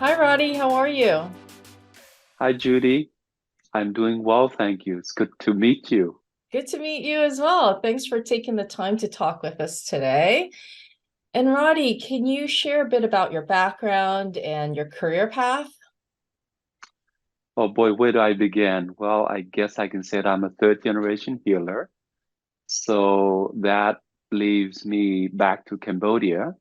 Hi, Roddy. How are you? Hi, Judy. I'm doing well, thank you. It's good to meet you. Good to meet you as well. Thanks for taking the time to talk with us today. And Roddy, can you share a bit about your background and your career path? Oh boy, where do I begin? Well, I guess I can say that I'm a third generation healer. So that leaves me back to Cambodia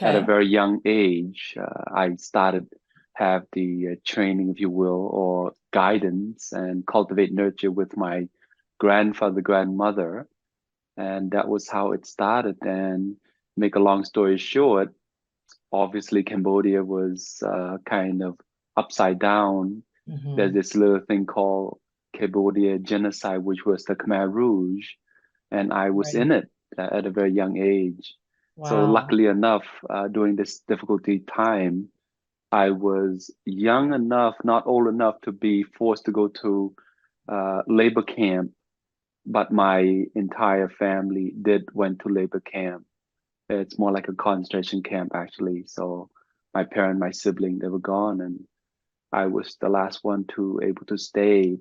at a Okay. very young age. I started have the training, if you will, or guidance and cultivate nurture with my grandfather, grandmother. And that was how it started. And make a long story short, obviously Cambodia was kind of upside down. There's Hmm. this little thing called Cambodia genocide, which was the Khmer Rouge, and I was in Right. it at a very young age. So Wow. luckily enough, during this difficulty time, I was young enough, not old enough to be forced to go to labor camp, but my entire family did went to labor camp. It's more like a concentration camp, actually. So my parent, my sibling, they were gone, and I was the last one to able to stay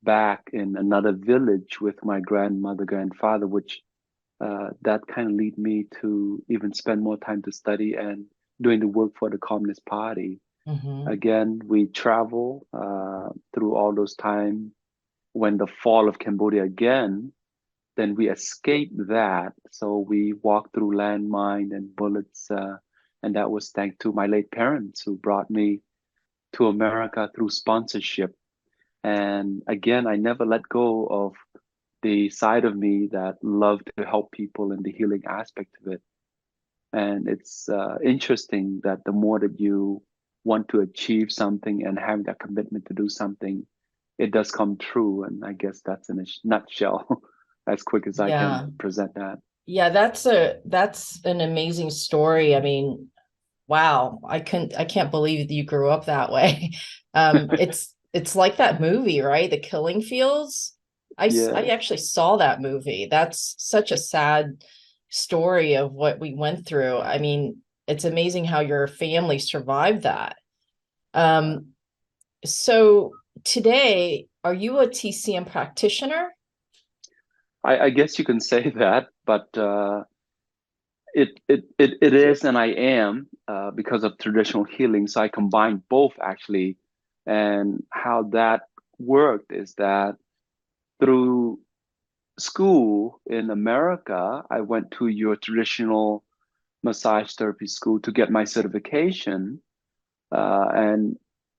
back in another village with my grandmother, grandfather, which that kind of lead me to even spend more time to study and doing the work for the Communist Party. Hmm. Again, we travel through all those time when the fall of Cambodia again, then we escaped that. So we walked through landmine and bullets, and that was thanks to my late parents who brought me to America through sponsorship. And again, I never let go of the side of me that loved to help people in the healing aspect of it. And it's interesting that the more that you want to achieve something and have that commitment to do something, it does come true. And I guess that's in a nutshell, as quick as I Yeah. can present that. Yeah, that's an amazing story. I mean, wow. I can't believe that you grew up that way. It's like that movie, right? The Killing Fields. I Yeah, actually saw that movie. That's such a sad story of what we went through. I mean, it's amazing how your family survived that. yeah. Um, so today, are you a TCM practitioner? I guess you can say that, but it is, and I am because of traditional healing. So I combine both actually, and how that worked is that through school in America, I went to your traditional massage therapy school to get my certification. And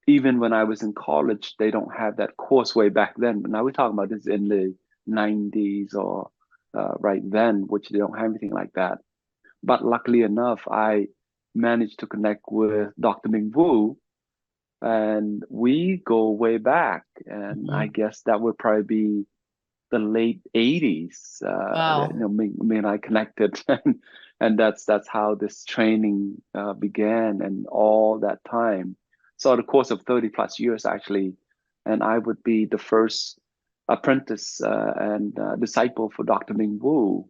even when I was in college, they don't have that course way back then. But now we're talking about this in the 90s or right then, which they don't have anything like that. But luckily enough, I managed to connect with Dr. Ming Wu, and we go way back. And I Mhm. guess that would probably be the late 80s. Wow. Me and I connected, and that's how this training began, and all that time. So the course of 30 plus years actually, and I would be the first apprentice and disciple for Dr. Ming Wu,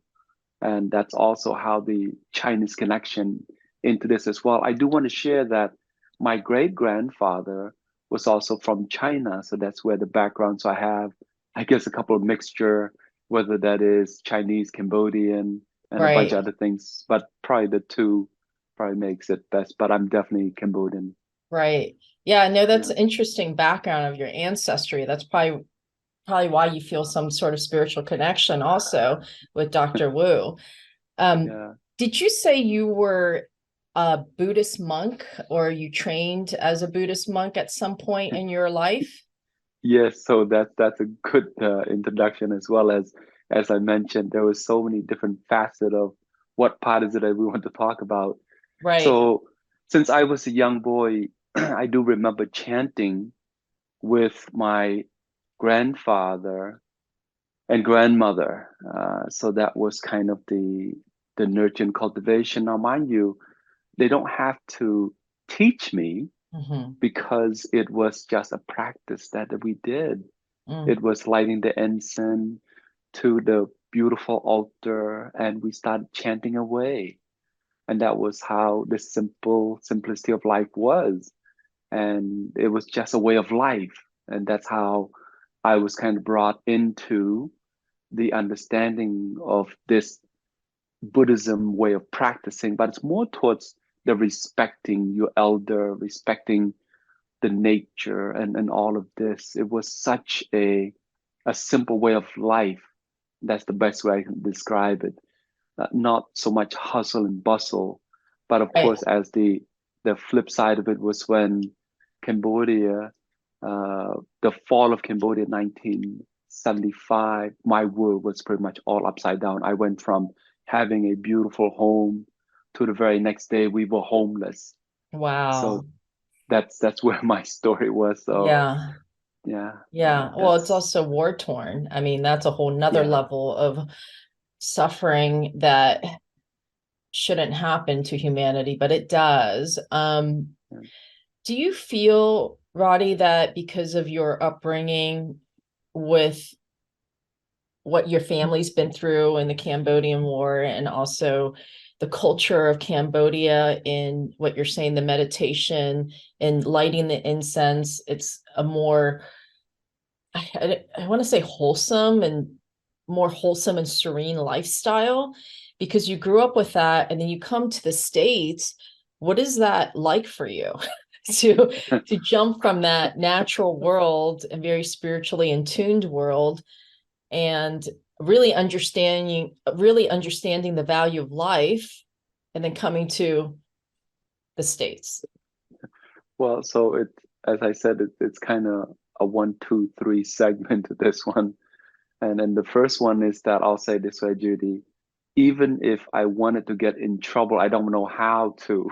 and that's also how the Chinese connection into this as well. I do want to share that my great grandfather was also from China, so that's where the background. So I have, I guess, a couple of mixture, whether that is Chinese, Cambodian, and a bunch of Right. other things. But probably the two probably makes it best. But I'm definitely Cambodian. Right. Yeah, no, that's Yeah, an interesting background of your ancestry. That's probably why you feel some sort of spiritual connection also with Dr. Wu. Um, yeah. did you say you were a Buddhist monk or you trained as a Buddhist monk at some point in your life? Yes, so that's a good introduction as well as I mentioned, there was so many different facets of what part is it that we want to talk about. Right. So since I was a young boy, I do remember chanting with my grandfather and grandmother. So that was kind of the nurture and cultivation. Now, mind you, they don't have to teach me Hmm. because it was just a practice that we did. It Mm. was lighting the incense to the beautiful altar, and we started chanting away. And that was how the simplicity of life was. and it was just a way of life. And that's how I was kind of brought into the understanding of this Buddhism way of practicing, but it's more towards the respecting your elder, respecting the nature and all of this. It was such a simple way of life. That's the best way I can describe it. Not so much hustle and bustle, but of Right. course, as the flip side of it was when Cambodia, the fall of Cambodia, 1975, my world was pretty much all upside down. I went from having a beautiful home to the very next day we were homeless. So Wow. that's where my story was. So Yeah. yeah, Yeah. Well, it's that's also war torn. I mean, that's a whole nother yeah. level of suffering that shouldn't happen to humanity, but it does. Yeah. Do you feel, Roddy, that because of your upbringing with what your family's been through in the Cambodian War and also the culture of Cambodia in what you're saying, the meditation and lighting the incense, it's a more, I want to say wholesome and more wholesome and serene lifestyle because you grew up with that and then you come to the States. What is that like for you to to jump from that natural world and very spiritually in tuned world and really understanding the value of life and then coming to the States? Well, so it, as I said, it's kind of a one, two, three segment to this one. And then the first one is that I'll say this way, Judy, even if I wanted to get in trouble, I don't know how to.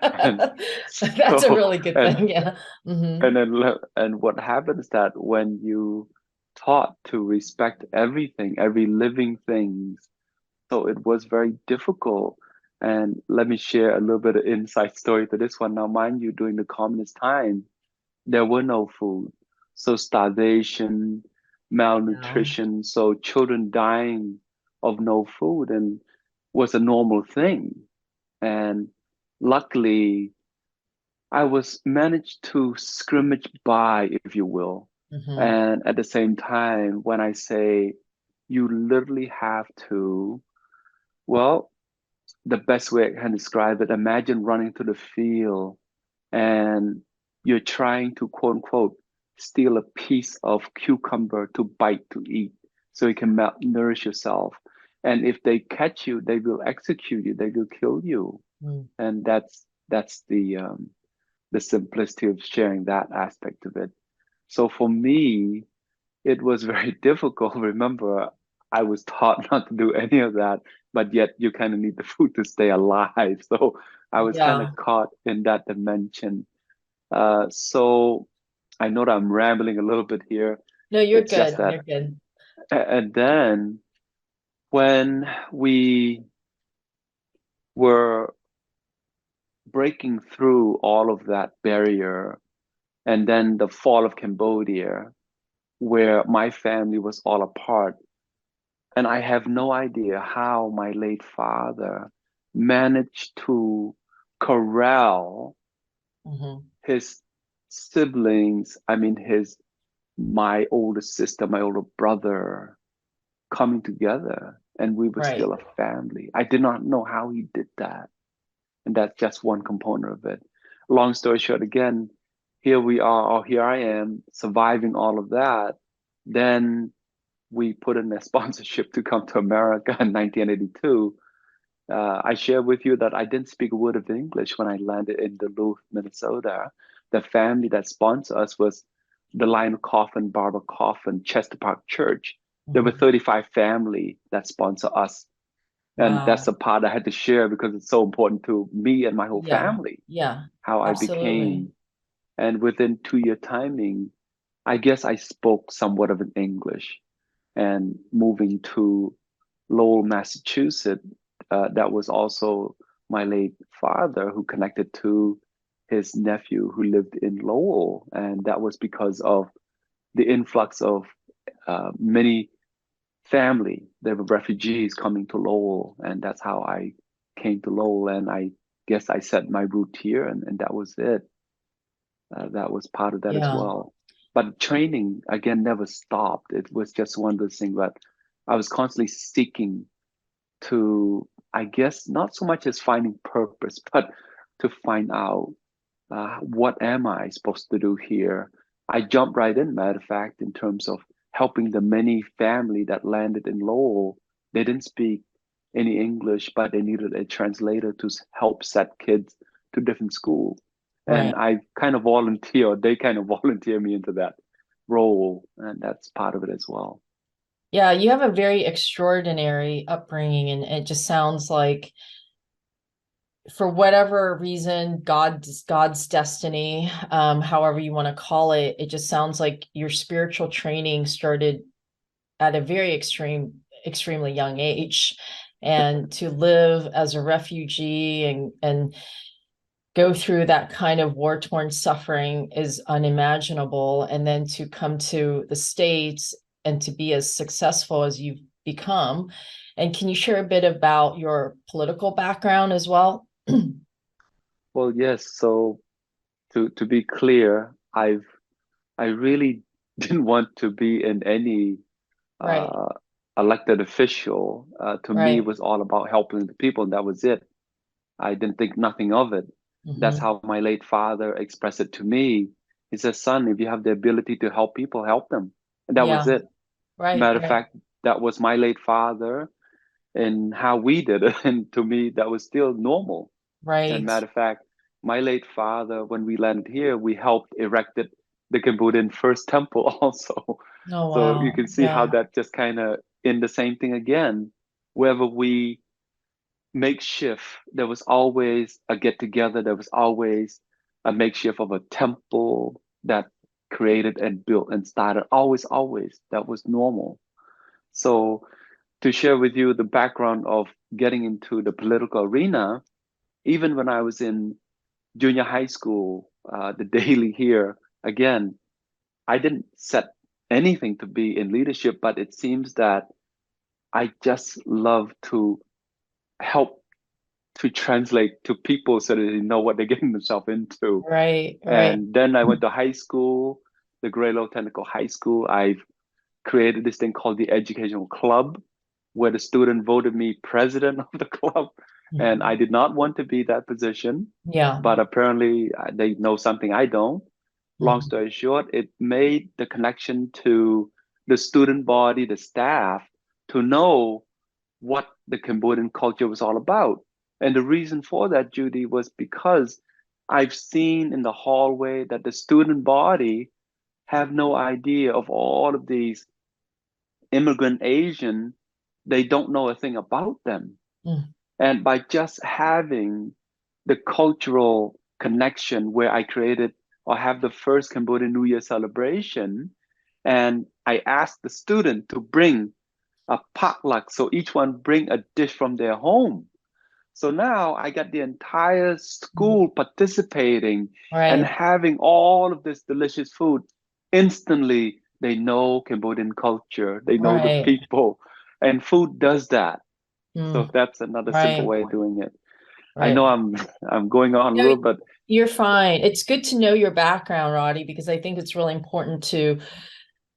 And That's a so, really good thing. Yeah. Hmm. and what happens that when you taught to respect everything, every living thing, so it was very difficult. And let me share a little bit of inside story to this one. Now, mind you, during the communist time, there were no food. So starvation, Wow. malnutrition, so children dying of no food and was a normal thing. And luckily, I was managed to scrimmage by, if you will. Hmm. And at the same time, when I say you literally have to, well, the best way I can describe it, imagine running to the field and you're trying to quote unquote steal a piece of cucumber to bite to eat so you can nourish yourself. And if they catch you, they will execute you, they will kill you. And that's the simplicity of sharing that aspect of it. So for me, it was very difficult. Remember, I was taught not to do any of that, but yet you kind of need the food to stay alive. So I was kind of Yeah. caught in that dimension. So I know that I'm rambling a little bit here. No, you're It's just good. that, You're good. and then when we were breaking through all of that barrier, and then the fall of Cambodia, where my family was all apart, and I have no idea how my late father managed to corral Hmm. his siblings, I mean his my older sister, my older brother coming together and we were Right. still a family. I did not know how he did that. And that's just one component of it. Long story short, again, here we are, or here I am, surviving all of that. Then we put in a sponsorship to come to America in 1982. I share with you that I didn't speak a word of English when I landed in Duluth, Minnesota. The family that sponsored us was the Lion Coffin, Barbara Coffin, Chester Park Church. There were Hmm. 35 family that sponsor us. And that's Wow. the part I had to share because it's so important to me and my whole Yeah. family, Yeah. how I Absolutely. became. And within 2 year timing, I guess I spoke somewhat of an English. And moving to Lowell, Massachusetts, that was also my late father who connected to his nephew who lived in Lowell. And that was because of the influx of many family. There were refugees coming to Lowell. And that's how I came to Lowell. And I guess I set my root here and that was it. that was part of that as Yeah, well. But training again never stopped. It was just one of those things that I was constantly seeking to, I guess, not so much as finding purpose, but to find out what am I supposed to do here? I jumped right in, matter of fact, in terms of helping the many family that landed in Lowell. They didn't speak any English, but they needed a translator to help set kids to different schools. right. And I kind of volunteer, they kind of volunteer me into that role, and that's part of it as well. Yeah, you have a very extraordinary upbringing, and it just sounds like for whatever reason, God's destiny, however you want to call it, it just sounds like your spiritual training started at a very extremely young age. And to live as a refugee and go through that kind of war-torn suffering is unimaginable. And then to come to the States and to be as successful as you've become. And can you share a bit about your political background as well? Well, yes. So to be clear, I really didn't want to be in any Right, uh, elected official. To me, it right. was all about helping the people, and that was it. I didn't think nothing of it. That's Hmm. how my late father expressed it to me. He says, "Son, if you have the ability to help people, help them." And that was Yeah, it. right, Matter of right, fact, that was my late father and how we did it. And to me, that was still normal. And right. matter of fact, my late father, when we landed here, we helped erected the Cambodian first temple also. Oh, So you wow. can see how Yeah. that just kind of in the same thing again. Wherever we makeshift, there was always a get together, there was always a makeshift of a temple that created and built and started. Always, always. That was normal. So to share with you the background of getting into the political arena, even when I was in junior high school, the daily here, again, I didn't set anything to be in leadership, but it seems that I just love to help to translate to people so that they know what they're getting themselves into. Right, right. And then I went to high school, the Graylow Technical High School. I've created this thing called the Educational Club, where the student voted me president of the club. And I Mhm. did not want to be that position, Yeah. but apparently they know something I don't. Long Mhm. story short, it made the connection to the student body, the staff, to know what the Cambodian culture was all about. And the reason for that, Judy, was because I've seen in the hallway that the student body have no idea of all of these immigrant Asian, they don't know a thing about them. Mm. And by just having the cultural connection where I created or have the first Cambodian New Year celebration, and I asked the student to bring a potluck, so each one bring a dish from their home. So now I got the entire school participating and Right, having all of this delicious food. Instantly, they know Cambodian culture, they know the right. people, and food does that. So Mm. that's another simple Right, way of doing it. I right. know I'm going on a No, little, but you're fine. It's good to know your background, Roddy, because I think it's really important to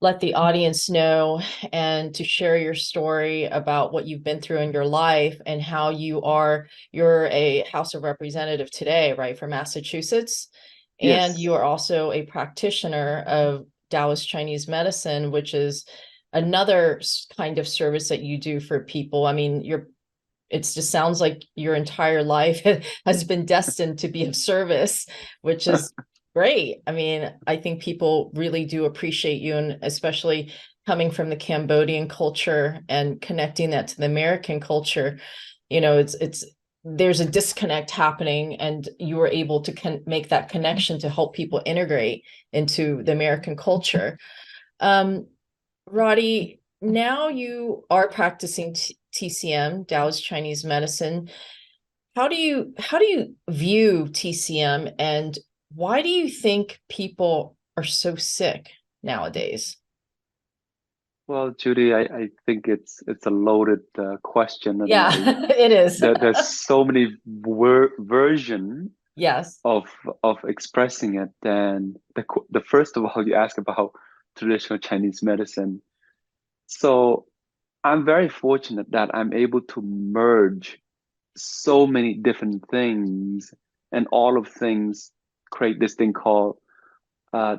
let the audience know and to share your story about what you've been through in your life and how you're a House of Representative today, right, for Massachusetts. And yes, you are also a practitioner of Taoist Chinese medicine, which is another kind of service that you do for people. I mean, it just sounds like your entire life has been destined to be of service, which is great. I mean, I think people really do appreciate you, and especially coming from the Cambodian culture and connecting that to the American culture, it's there's a disconnect happening, and you were able to make that connection to help people integrate into the American culture. Um, Roddy, now you are practicing TCM, Taoist Chinese Medicine. How do you view TCM, and why do you think people are so sick nowadays? well, Judy, I think it's a loaded question, and Yeah, it is. there's so many version Yes. of of expressing it, then the first of all, you ask about traditional Chinese medicine. So I'm very fortunate that I'm able to merge so many different things, and all of things create this thing called uh,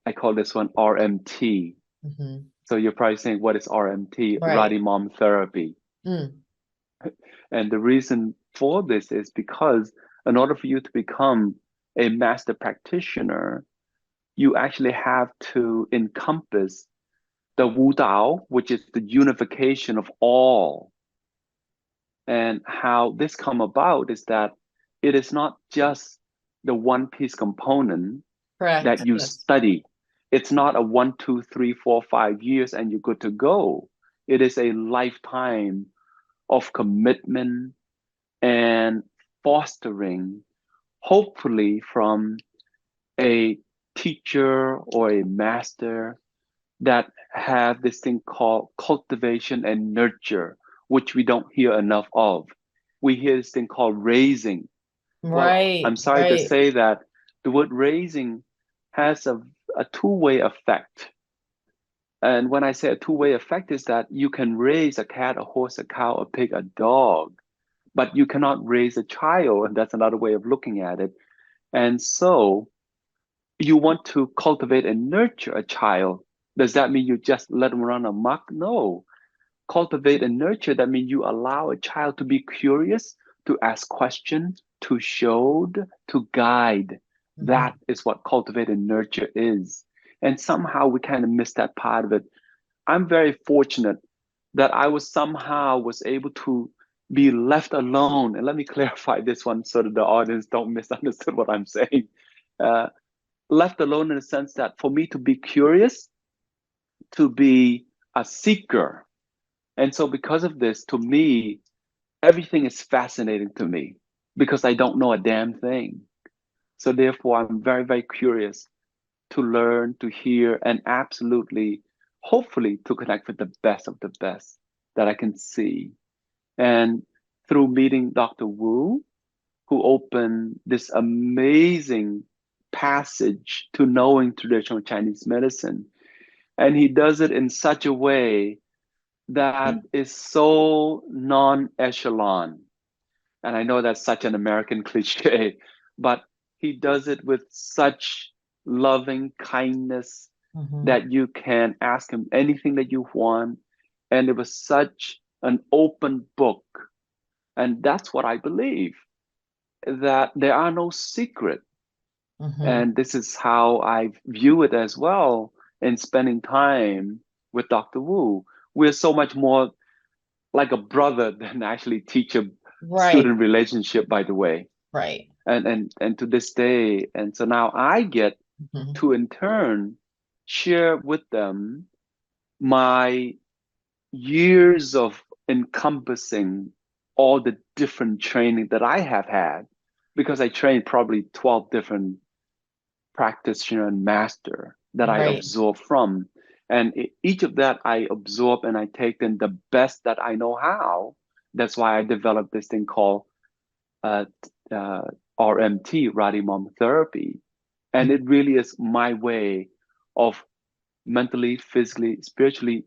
I call this one RMT. Hmm. So you're probably saying, what is RMT? Right. Rady Mom therapy. Mm. And the reason for this is because in order for you to become a master practitioner, you actually have to encompass the Wu Dao, which is the unification of all. And how this come about is that it is not just the one piece component Correct. that you Yes. study. It's not a 1, 2, 3, 4, 5 years and you're good to go. It is a lifetime of commitment and fostering, hopefully from a teacher or a master that have this thing called cultivation and nurture, which we don't hear enough of. We hear this thing called raising. Well, I'm Right. sorry to Right. say that the word raising has a two-way effect. And when I say a two-way effect is that you can raise a cat, a horse, a cow, a pig, a dog, but you cannot raise a child, and that's another way of looking at it. And so you want to cultivate and nurture a child. Does that mean you just let them run amok? No. Cultivate and nurture, that means you allow a child to be curious, to ask questions, to show, to guide. Hmm. That is what cultivate and nurture is. And somehow we kind of miss that part of it. I'm very fortunate that I was able to be left alone. And let me clarify this one so that the audience don't misunderstand what I'm saying. Uh, Left alone in the sense that for me to be curious, to be a seeker. And so because of this, to me, everything is fascinating to me because I don't know a damn thing. So therefore, I'm very, very curious to learn, to hear, and absolutely, hopefully, to connect with the best of the best that I can see. And through meeting Dr. Wu, who opened this amazing passage to knowing traditional Chinese medicine, and he does it in such a way that is so non-echelon. And I know that's such an American cliche, but he does it with such loving kindness Hmm. that you can ask him anything that you want. And it was such an open book. And that's what I believe, that there are no secret. Hmm. And this is how I view it as well in spending time with Dr. Wu. We're so much more like a brother than actually teacher Right. student relationship, by the way. Right. And to this day, and so now I get Hmm. to in turn share with them my years of encompassing all the different training that I have had, because I trained probably 12 different practitioner and master that I Right. absorb from. And each of that I absorb and I take in the best that I know how. That's why I developed this thing called uh, uh, RMT, Rady Mom therapy. And it really is my way of mentally, physically, spiritually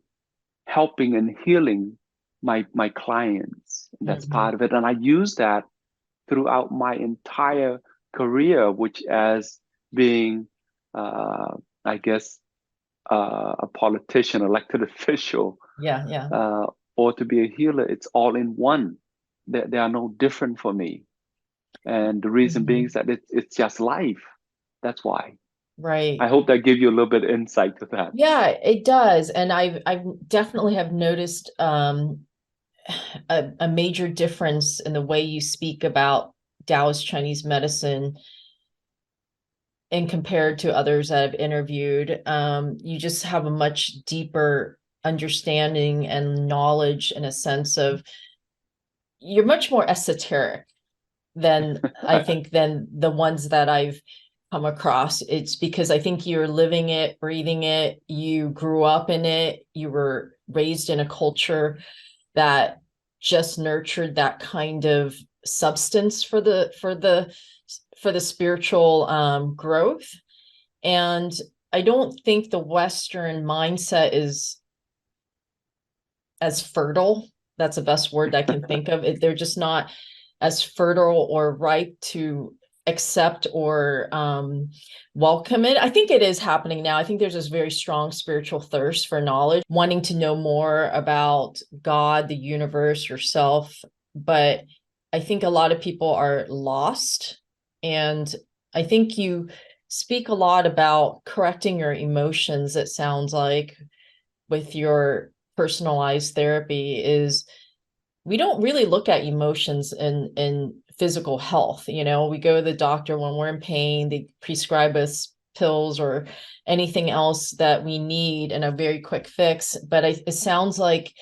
helping and healing my clients. That's Hmm. part of it. And I use that throughout my entire career, which as being, uh, I guess, a politician, elected official, Yeah. Yeah. uh, or to be a healer, it's all in one. They are no different for me. And the reason being is Hmm. that it's just life. That's why. I Right. hope that gives you a little bit of insight to that. Yeah, it does. And I definitely have noticed a major difference in the way you speak about Taoist Chinese medicine and compared to others that I've interviewed. You just have a much deeper understanding and knowledge and a sense of you're much more esoteric than I think than the ones that I've come across. It's because I think you're living it, breathing it, you grew up in it, you were raised in a culture that just nurtured that kind of substance for the spiritual growth. And I don't think the Western mindset is as fertile. That's the best word I can think of. They're just not as fertile or ripe to accept or welcome it. I think it is happening now. I think there's this very strong spiritual thirst for knowledge, wanting to know more about God, the universe, yourself. But I think a lot of people are lost. And I think you speak a lot about correcting your emotions, it sounds like, with your personalized therapy. Is we don't really look at emotions in physical health. We go to the doctor when we're in pain, they prescribe us pills or anything else that we need and a very quick fix. But it sounds like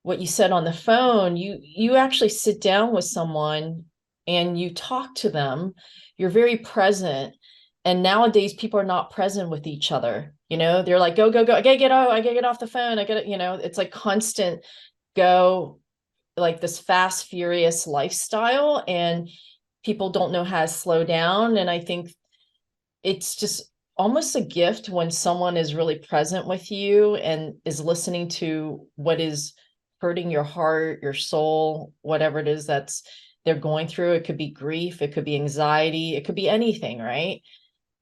what you said on the phone, you actually sit down with someone and you talk to them. You're very present. And nowadays people are not present with each other. They're like, go, go, go. I gotta get off the phone. It's like constant go, like this fast, furious lifestyle, and people don't know how to slow down. And I think it's just almost a gift when someone is really present with you and is listening to what is hurting your heart, your soul, whatever it is that's they're going through. It could be grief, it could be anxiety, it could be anything, right?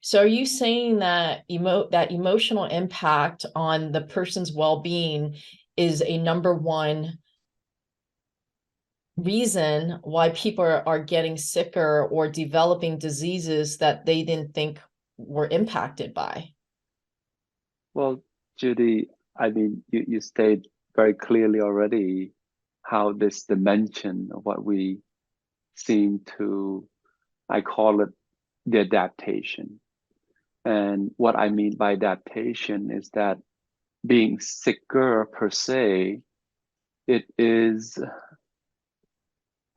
So are you saying that that emotional impact on the person's well-being is a number one reason why people are getting sicker or developing diseases that they didn't think were impacted by? Well, Judy, I mean, you state very clearly already how this dimension of what we seem to, I call it the adaptation. And what I mean by adaptation is that being sicker per se, it is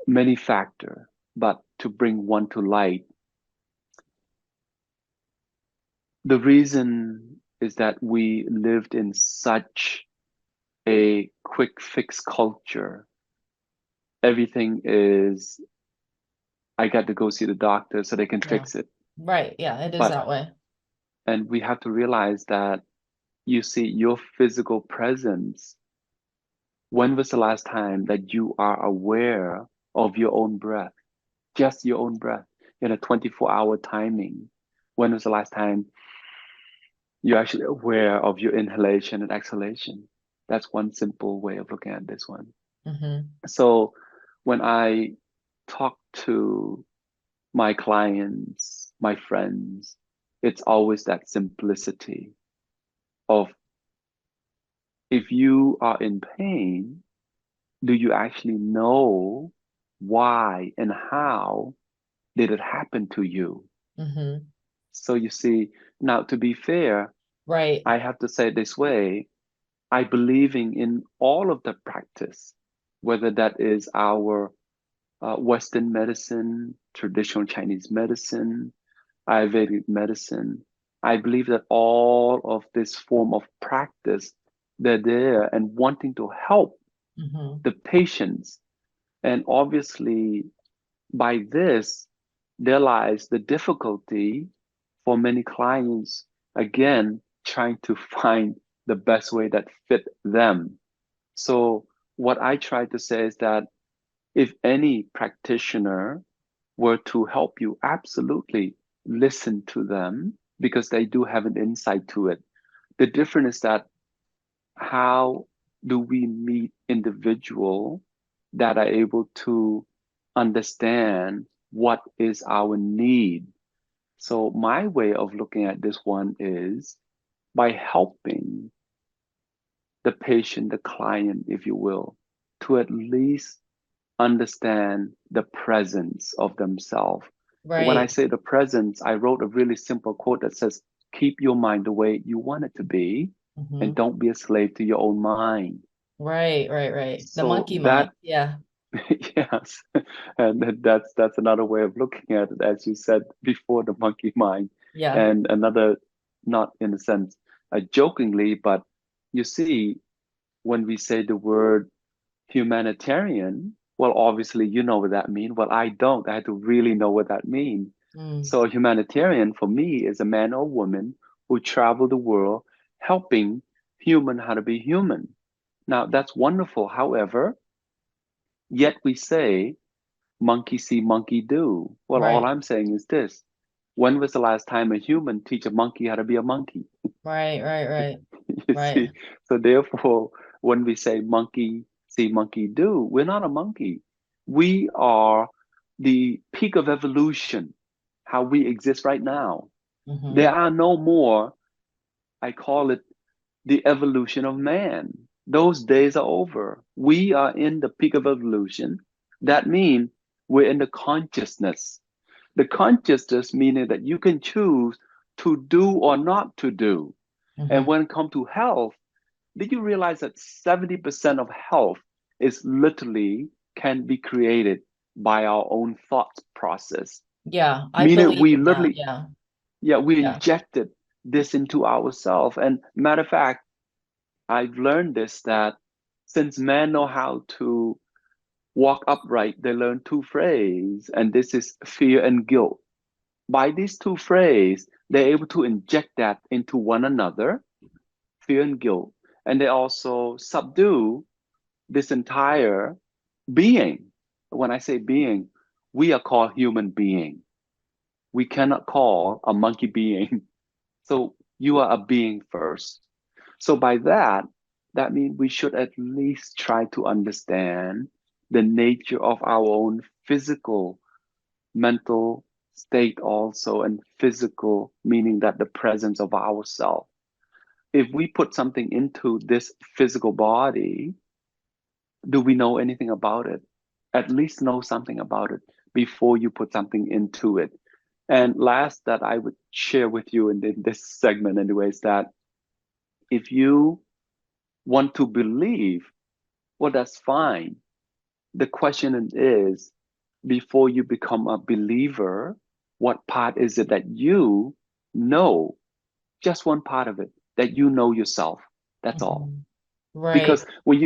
many factor, but to bring one to light, the reason is that we lived in such a quick fix culture. Everything is, I got to go see the doctor so they can Yeah. fix it. Right. Yeah, it is But, that way. and we have to realize that you see your physical presence. When was the last time that you are aware of your own breath? Just your own breath in a 24-hour timing. When was the last time you're actually aware of your inhalation and exhalation? That's one simple way of looking at this one. Mm-hmm. So when I talk to my clients, my friends, it's always that simplicity of if you are in pain, do you actually know why and how did it happen to you? Mm-hmm. So you see, now to be fair, Right. I have to say it this way, I believing in all of the practice, whether that is our Western medicine, traditional Chinese medicine, Ayurvedic medicine. I believe that all of this form of practice, they're there and wanting to help Mm-hmm. the patients. And obviously, by this, there lies the difficulty for many clients, again, trying to find the best way that fit them. So what I try to say is that if any practitioner were to help you, absolutely listen to them because they do have an insight to it. The difference is that how do we meet individual that are able to understand what is our need? So my way of looking at this one is by helping the patient, the client, if you will, to at least understand the presence of themselves. When I Right. say the presence, I wrote a really simple quote that says, keep your mind the way you want it to be, Mm-hmm. and don't be a slave to your own mind. Right. Right. Right. The So monkey mind. that, Yeah. yes, and that's another way of looking at it, as you said before, the monkey mind, Yeah. and another, not in a sense, jokingly, but you see, when we say the word humanitarian, Well, obviously, you know what that means. Well, I don't. I had to really know what that means. Mm, So, a humanitarian for me is a man or woman who travel the world helping human how to be human. Now, that's wonderful. However, yet we say, monkey see, monkey do. Well, all right, I'm saying is this. When was the last time a human teach a monkey how to be a monkey? right, right, right, You right. see? So therefore, when we say monkey see, monkey do, we're not a monkey. We are the peak of evolution, how we exist right now. Hmm. There are no more, I call it the evolution of man. Those days are over. We are in the peak of evolution. That means we're in the consciousness. The consciousness meaning that you can choose to do or not to do. And Hmm. when it comes to health, did you realize that 70% of health is literally can be created by our own thought process? Yeah, I Meaning believe we in that. literally, Yeah, yeah, we yeah. injected this into ourselves. And matter of fact, I've learned this that since men know how to walk upright, they learn two phrases, and this is fear and guilt. By these two phrases, they're able to inject that into one another, fear and guilt, and they also subdue this entire being. When I say being, we are called human being. We cannot call a monkey being. So you are a being first. So by that, that means we should at least try to understand the nature of our own physical, mental state also, and physical meaning that the presence of ourself. If we put something into this physical body, do we know anything about it? At least know something about it before you put something into it. And last that I would share with you in this segment anyway is that if you want to believe, well, that's fine. The question is, before you become a believer, what part is it that you know? Just one part of it, that you know yourself. That's all. Hmm. Right. Because when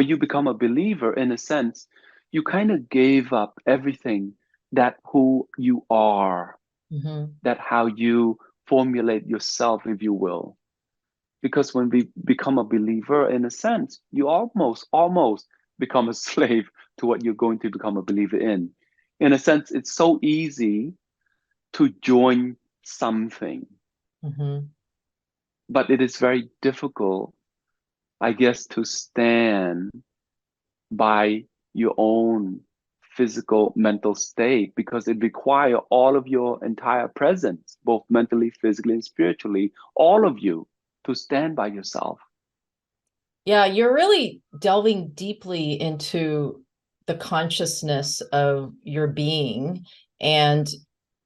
you become a believer, in a sense, you kind of gave up everything that who you are, Hmm. that how you formulate yourself, if you will. Because when we become a believer, in a sense, you almost become a slave to what you're going to become a believer in. In a sense, it's so easy to join something, Hmm. but it is very difficult, I guess, to stand by your own physical mental state because it requires all of your entire presence, both mentally, physically, and spiritually, all of you to stand by yourself. Yeah, you're really delving deeply into the consciousness of your being and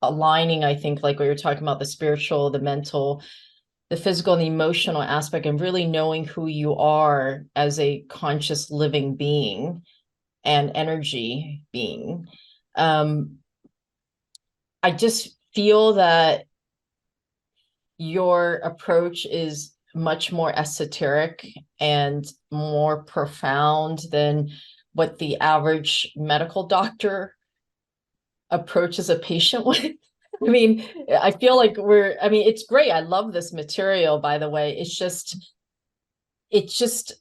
aligning, I think, like what you're talking about, the spiritual, the mental, the physical, and the emotional aspect, and really knowing who you are as a conscious living being and energy being. Um, I just feel that your approach is much more esoteric and more profound than what the average medical doctor approaches a patient with. I mean, I feel like I mean, it's great. I love this material, by the way.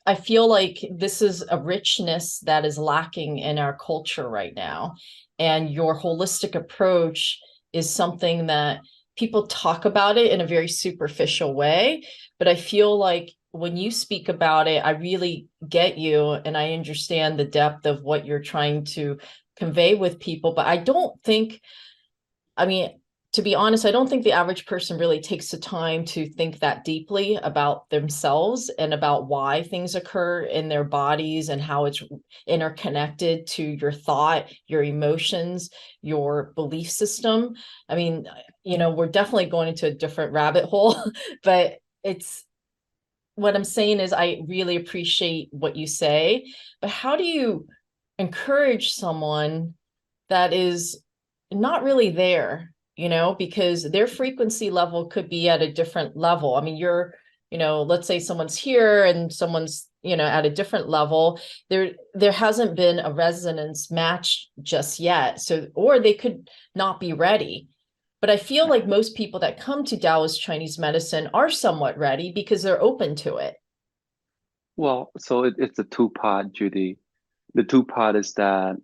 I feel like this is a richness that is lacking in our culture right now. And your holistic approach is something that people talk about it in a very superficial way. But I feel like when you speak about it, I really get you and I understand the depth of what you're trying to convey with people. But I don't think, I mean, to be honest, I don't think the average person really takes the time to think that deeply about themselves and about why things occur in their bodies and how it's interconnected to your thought, your emotions, your belief system. I mean, we're definitely going into a different rabbit hole, but it's what I'm saying is I really appreciate what you say, but how do you encourage someone that is not really there, because their frequency level could be at a different level. I mean, let's say someone's here and someone's, at a different level, there hasn't been a resonance match just yet. So, or they could not be ready. But I feel like most people that come to Taoist Chinese medicine are somewhat ready because they're open to it. Well, so it's a two-part, Judy. The two-part is that,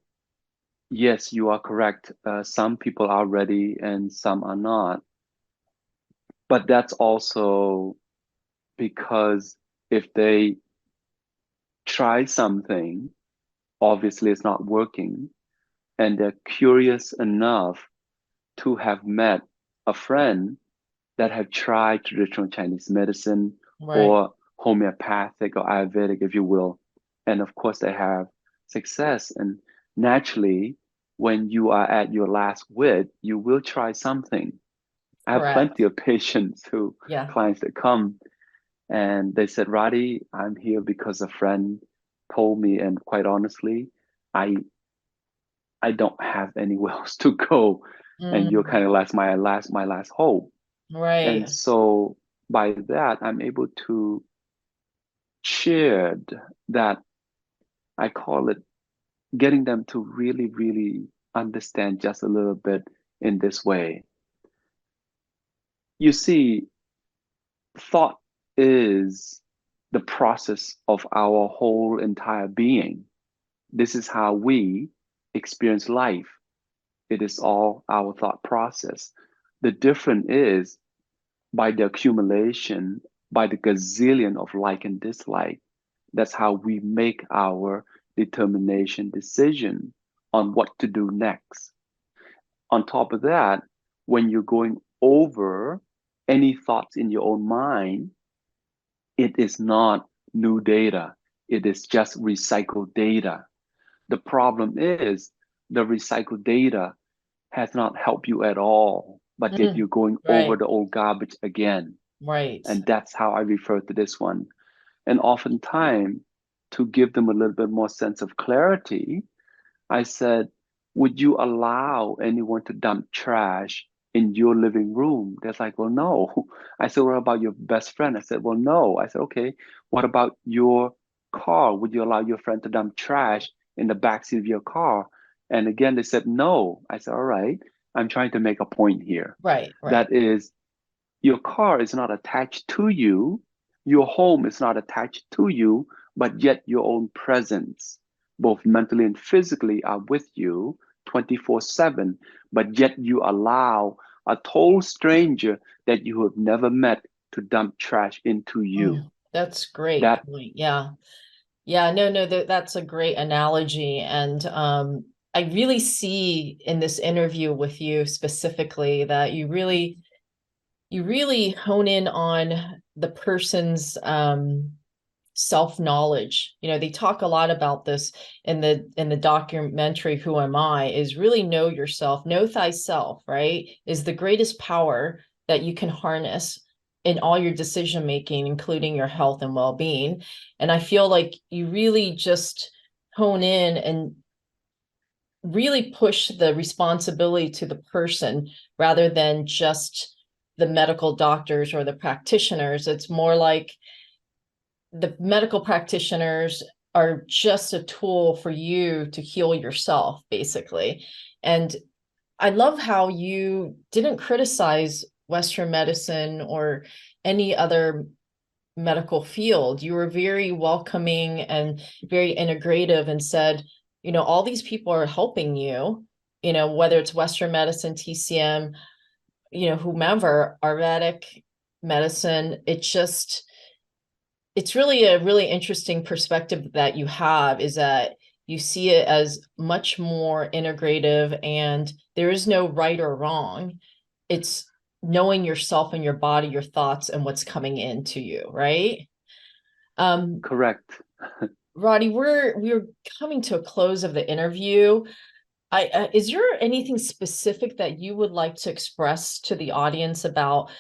yes, you are correct. Some people are ready and some are not. But that's also because if they try something, obviously it's not working, and they're curious enough to have met a friend that have tried traditional Chinese medicine Right. or homeopathic or Ayurvedic, if you will. And of course, they have success. And naturally, when you are at your last wit, you will try something. I have Correct. plenty of patients who, Yeah. clients that come and they said, Rady, I'm here because a friend told me, and quite honestly, I I don't have anywhere else to go. And you're Mm, kind of my last hope. And right. so by that, I'm able to share that I call it getting them to really, really understand just a little bit in this way. You see, thought is the process of our whole entire being. This is how we experience life. It is all our thought process. The difference is by the accumulation, by the gazillion of like and dislike. That's how we make our determination decision on what to do next. On top of that, when you're going over any thoughts in your own mind, it is not new data. It is just recycled data. The problem is the recycled data has not helped you at all, but yet Mm, you're going over right. the old garbage again. Right. And that's how I refer to this one. And oftentimes, to give them a little bit more sense of clarity, I said, would you allow anyone to dump trash in your living room? They're like, well, no. I said, what about your best friend? I said, well, no. I said, okay, what about your car? Would you allow your friend to dump trash in the backseat of your car? And again, they said, no. I said, all right, I'm trying to make a point here. Right. Right. That is, your car is not attached to you, your home is not attached to you, but yet your own presence, both mentally and physically, are with you 24/7. But yet you allow a total stranger that you have never met to dump trash into you. That's great That point. Yeah. Yeah, no, no, that's a great analogy. And I really see in this interview with you specifically that you really hone in on the person's self-knowledge. They talk a lot about this in the documentary Who Am I, is really know yourself, know thyself, right? Is the greatest power that you can harness in all your decision making, including your health and well-being. And I feel like you really just hone in and really push the responsibility to the person rather than just the medical doctors or the practitioners. It's more like the medical practitioners are just a tool for you to heal yourself, basically. And I love how you didn't criticize Western medicine or any other medical field. You were very welcoming and very integrative and said, all these people are helping you, whether it's Western medicine, TCM, whomever, Ayurvedic medicine. It's really a really interesting perspective that you have, is that you see it as much more integrative and there is no right or wrong. It's knowing yourself and your body, your thoughts, and what's coming into you, right? Um, correct. Roddy, we're coming to a close of the interview. Is there anything specific that you would like to express to the audience about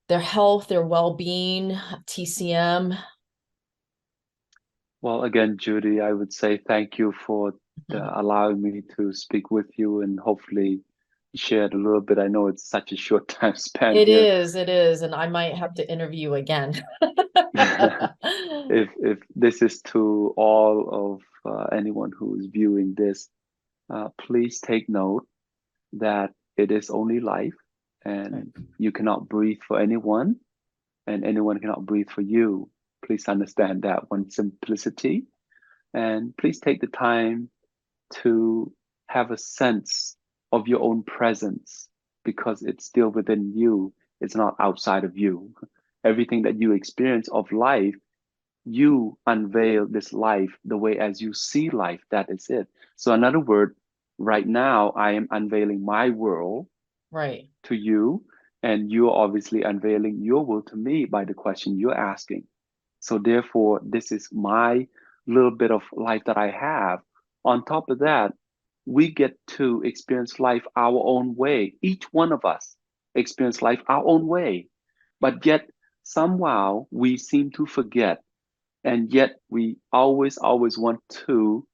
their health, their well-being, TCM? Well, again, Judy, I would say thank you for Mhm. allowing me to speak with you and hopefully shared a little bit. I know it's such a short time span It here. is, it is, and I might have to interview again. If this is to all of anyone who is viewing this, please take note that it is only life, Right, and you cannot breathe for anyone, and anyone cannot breathe for you. Please understand that one simplicity, and please take the time to have a sense of your own presence because it's still within you. It's not outside of you. Everything that you experience of life, you unveil this life the way as you see life. That is it. So, in other words, right now, I am unveiling my world right, to you, and you're obviously unveiling your world to me by the question you're asking. So therefore, this is my little bit of life that I have. On top of that, we get to experience life our own way. Each one of us experience life our own way. But yet somehow we seem to forget. And yet we always want to,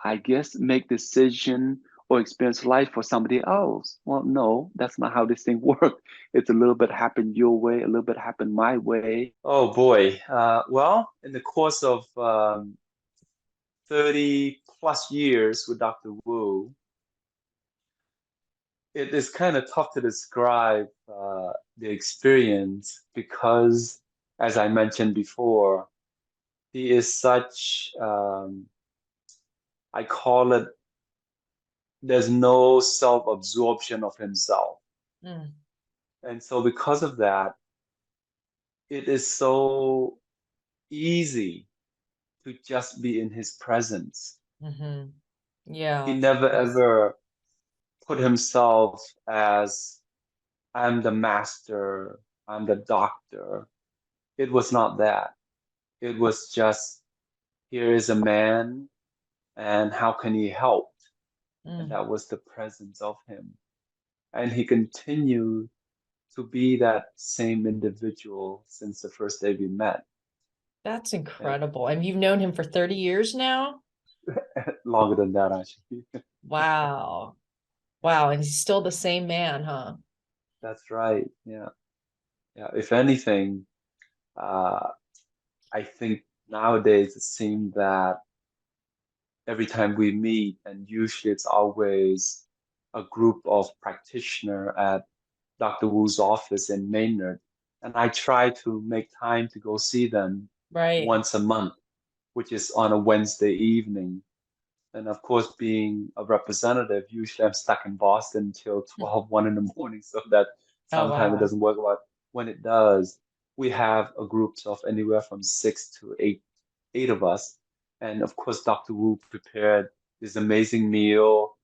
I guess, make decision or experience life for somebody else. Well, no, that's not how this thing works. It's a little bit happen your way, a little bit happen my way. Oh boy. Well, in the course of 30 plus years with Dr. Wu, it is kind of tough to describe the experience because, as I mentioned before, he is such, I call it, there's no self-absorption of himself. mm, And so, because of that, it is so easy to just be in his presence. mm-hmm. He Yeah, never yes. ever put himself as I'm the master, I'm the doctor. It was not that. It was just here is a man and how can he help? And Mm, that was the presence of him. And he continued to be that same individual since the first day we met. that's And incredible. And you've known him for 30 years now? longer than that, actually. Wow. Wow, and he's still the same man, huh? That's right. Yeah. Yeah. If anything, uh, I think nowadays it seems that every time we meet, and usually it's always a group of practitioner at Dr. Wu's office in Maynard, and I try to make time to go see them Right. once a month, which is on a Wednesday evening. And of course, being a representative, usually I'm stuck in Boston till 12, 1 in the morning, so that Oh, sometimes it wow. doesn't work. But when it does, we have a group of anywhere from 6 to 8 of us. And of course, Dr. Wu prepared this amazing meal,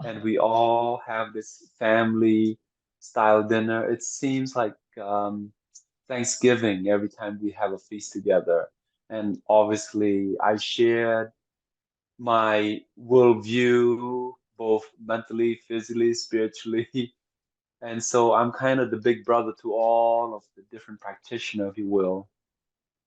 and we all have this family style dinner. It seems like Thanksgiving every time we have a feast together. And obviously, I shared my worldview, both mentally, physically, spiritually. And so I'm kind of the big brother to all of the different practitioners, if you will.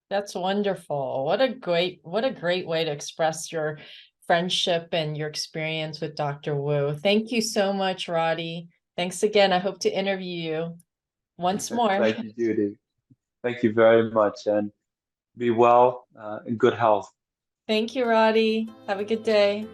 That's wonderful. What a great way to express your friendship and your experience with Dr. Wu. Thank you so much, Roddy. Thanks again. I hope to interview you once more. Thank you, Judy. Thank you very much, and be well, in good health. Thank you, Roddy. Have a good day.